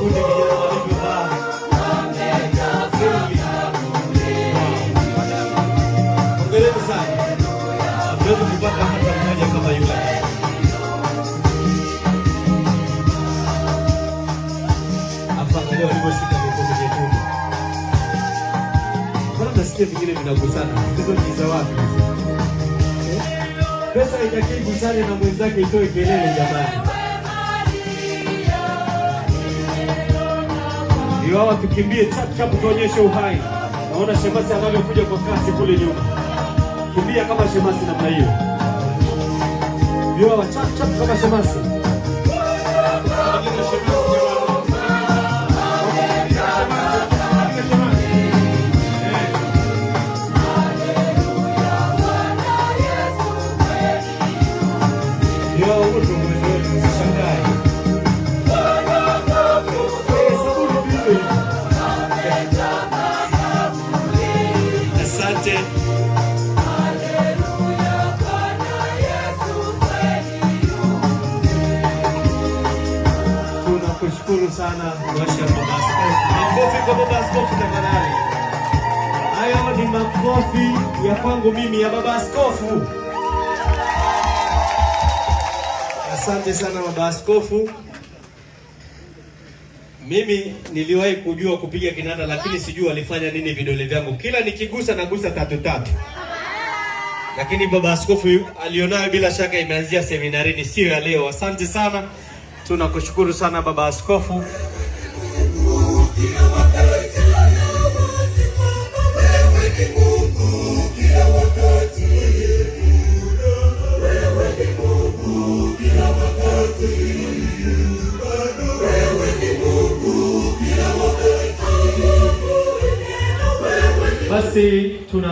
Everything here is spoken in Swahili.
kundi vijana walivyovaa. Hongereni sana. Hatuwezi kupata hata mmoja kama yule. Hapa leo walivyoshika mikono yetu. Mbona nasikia vingine vinagusana? Hizo ni za wapi? Pesa itakii gusane na mwenzake itoe kelele jamani. Ndio hawa tukimbie chap chap tuonyeshe uhai. Naona Shemasi anavyokuja kwa kasi kule nyuma. Kimbia kama Shemasi namna hiyo. Ndio hawa chap chap kama Shemasi. Ndio wote mwenzenu msishangae. Asante. Tunakushukuru sana Washa Baba Askofu. Makofi kwa Baba Askofu tafadhali. Hayo ni makofi ya kwangu mimi ya Baba Askofu. Asante sana Baba Askofu. Mimi niliwahi kujua kupiga kinanda lakini sijui alifanya nini vidole vyangu. Kila nikigusa nagusa tatu tatu. Lakini Baba Askofu alionayo bila shaka imeanzia seminarini, sio ya leo. Asante sana. Tunakushukuru sana Baba Askofu. Basi tuna